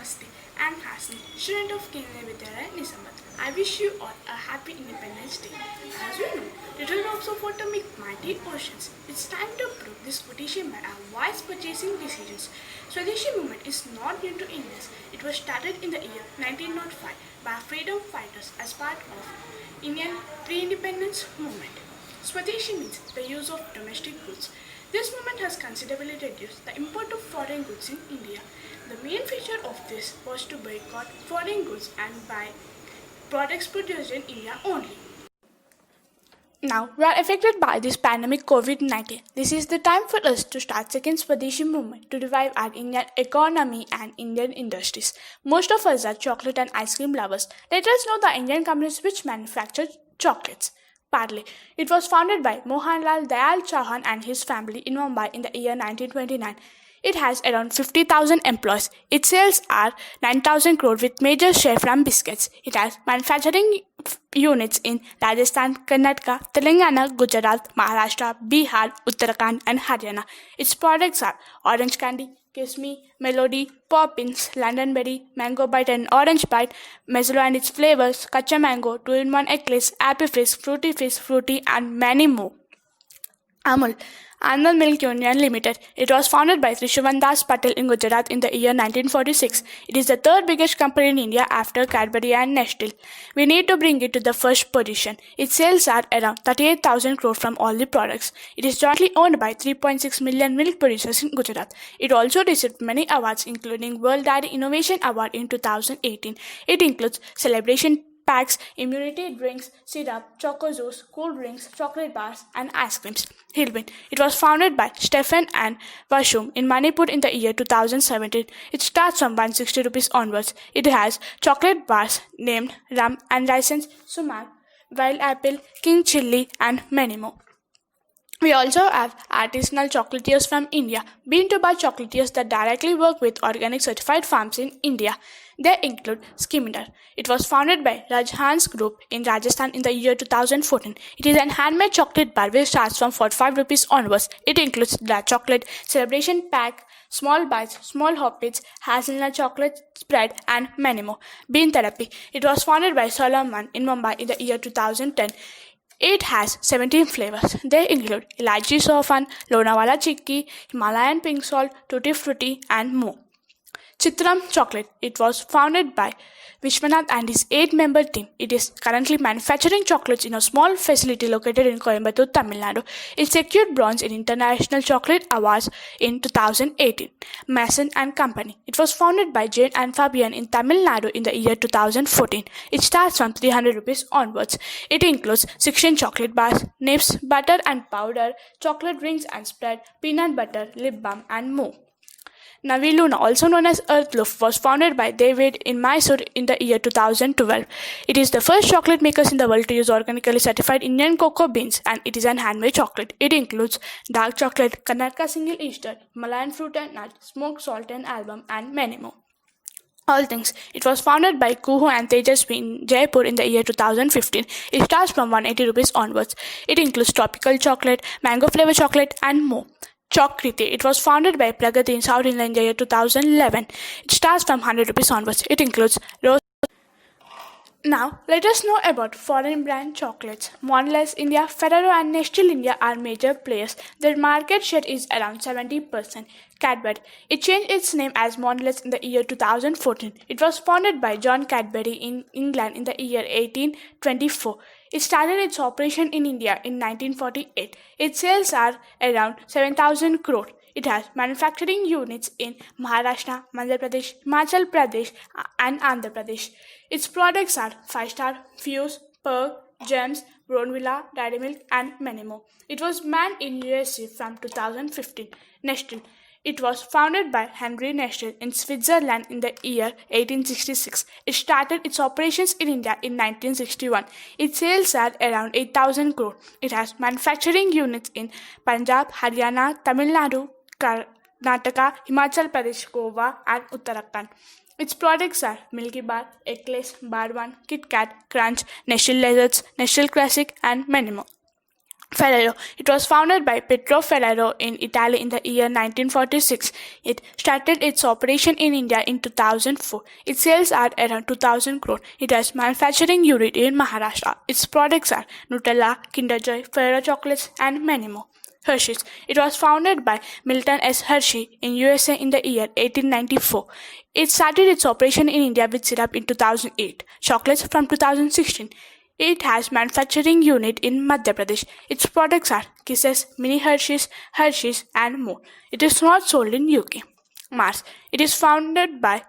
Namaste. I'm Hasni, student of Kendriya Vidyalaya, Nizamat. I wish you all a happy Independence Day. As we know, little drops of water make mighty oceans. It's time to prove this quotation by our wise purchasing decisions. Swadeshi movement is not new to Indians. It was started in the year 1905 by freedom fighters as part of Indian pre-independence movement. Swadeshi means the use of domestic goods. This movement has considerably reduced the import of foreign goods in India. The main feature of this was to boycott foreign goods and buy products produced in India only. Now, we are affected by this pandemic COVID-19. This is the time for us to start second Swadeshi movement to revive our Indian economy and Indian industries. Most of us are chocolate and ice cream lovers. Let us know the Indian companies which manufacture chocolates. Parle. It was founded by Mohanlal Dayal Chauhan and his family in Mumbai in the year 1929. It has around 50,000 employees. Its sales are 9,000 crore with major share from biscuits. It has manufacturing units in Rajasthan, Karnataka, Telangana, Gujarat, Maharashtra, Bihar, Uttarakhand and Haryana. Its products are orange candy, Kiss Me, Melody, Poppins, London Berry, Mango Bite and Orange Bite, Mezzo and its flavors, Kacha Mango, 2-in-1 Eclipse, Happy Fizz, Fruity and many more. Amul, Anand Milk Union Limited. It was founded by Trishavan Das Patel in Gujarat in the year 1946. It is the third biggest company in India after Cadbury and Nestle. We need to bring it to the first position. Its sales are around 38,000 crore from all the products. It is jointly owned by 3.6 million milk producers in Gujarat. It also received many awards including World Dairy Innovation Award in 2018. It includes Celebration Packs, immunity drinks, syrup, choco juice, cool drinks, chocolate bars, and ice creams. Hilbin. It was founded by Stephen and Vashum in Manipur in the year 2017. It starts from 160 rupees onwards. It has chocolate bars named Rum and licensed Sumac, Wild Apple, King Chilli, and many more. We also have artisanal chocolatiers from India. Been to buy chocolatiers that directly work with organic certified farms in India. They include Skiminder. It was founded by Rajhans Group in Rajasthan in the year 2014. It is an handmade chocolate bar which starts from 45 rupees onwards. It includes dark chocolate, celebration pack, small bites, small hobbits, hazelnut chocolate spread, and many more. Bean Therapy. It was founded by Solomon in Mumbai in the year 2010. It has 17 flavors. They include Elaichi Sofan, Lonavala Chikki, Himalayan Pink Salt, Tutti Frutti, and more. Chitram Chocolate. It was founded by Vishwanath and his 8-member team. It is currently manufacturing chocolates in a small facility located in Coimbatore, Tamil Nadu. It secured bronze in International Chocolate Awards in 2018. Mason and Company. It was founded by Jane and Fabian in Tamil Nadu in the year 2014. It starts from 300 rupees onwards. It includes 16 chocolate bars, nibs, butter and powder, chocolate rings and spread, peanut butter, lip balm, and more. Navi Luna, also known as Earthloaf, was founded by David in Mysore in the year 2012. It is the first chocolate makers in the world to use organically certified Indian cocoa beans, and it is an handmade chocolate. It includes dark chocolate, Karnataka single Easter, Himalayan fruit and nut, smoked salt and album, and many more. All things. It was founded by Kuhu and Tejasvi in Jaipur in the year 2015. It starts from 180 rupees onwards. It includes tropical chocolate, mango flavor chocolate, and more. Chokriti. It was founded by Pragati in South India in the year 2011. It starts from 100 rupees onwards. It includes rose. Now, let us know about foreign brand chocolates. Mondelez India, Ferrero and Nestle India are major players. Their market share is around 70%. Cadbury. It changed its name as Mondelez in the year 2014. It was founded by John Cadbury in England in the year 1824. It started its operation in India in 1948. Its sales are around 7,000 crore. It has manufacturing units in Maharashtra, Madhya Pradesh, Himachal Pradesh, and Andhra Pradesh. Its products are 5-star, Fuse, Perk, Gems, Bronvilla, Dairy Milk, and many more. It was banned in USA from 2015. Nestle. It was founded by Henry Nestle in Switzerland in the year 1866. It started its operations in India in 1961. Its sales are around 8,000 crore. It has manufacturing units in Punjab, Haryana, Tamil Nadu, Karnataka, Himachal Pradesh, Goa, and Uttarakhand. Its products are Milky Bar, Eclairs, Bar One, Kit Kat, Crunch, Nestle Lezards, Nestle Classic, and many more. Ferrero. It was founded by Pietro Ferrero in Italy in the year 1946. It started its operation in India in 2004. Its sales are around 2000 crore. It has manufacturing unit in Maharashtra. Its products are Nutella, Kinder Joy, Ferrero chocolates, and many more. Hershey's. It was founded by Milton S. Hershey in USA in the year 1894. It started its operation in India with syrup in 2008. Chocolates from 2016. It has manufacturing unit in Madhya Pradesh. Its products are Kisses, Mini Hershey's, Hershey's, and more. It is not sold in UK. Mars. It is founded by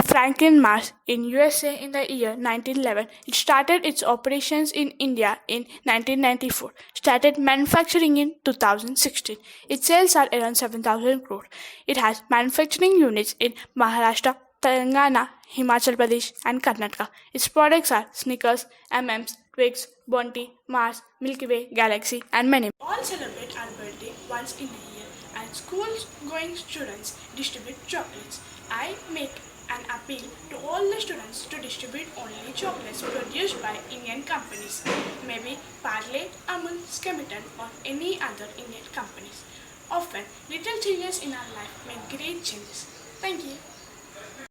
Franklin Mars in USA in the year 1911. It started its operations in India in 1994. Started manufacturing in 2016. Its sales are around 7,000 crore. It has manufacturing units in Maharashtra, Telangana, Himachal Pradesh, and Karnataka. Its products are Snickers, M&M's, Twix, Bounty, Mars, Milky Way, Galaxy, and many more. All celebrate our birthday once in a year, and school-going students distribute chocolates. I make an appeal to all the students to distribute only chocolates produced by Indian companies, maybe Parle, Amul, Skeleton, or any other Indian companies. Often, little changes in our life make great changes. Thank you.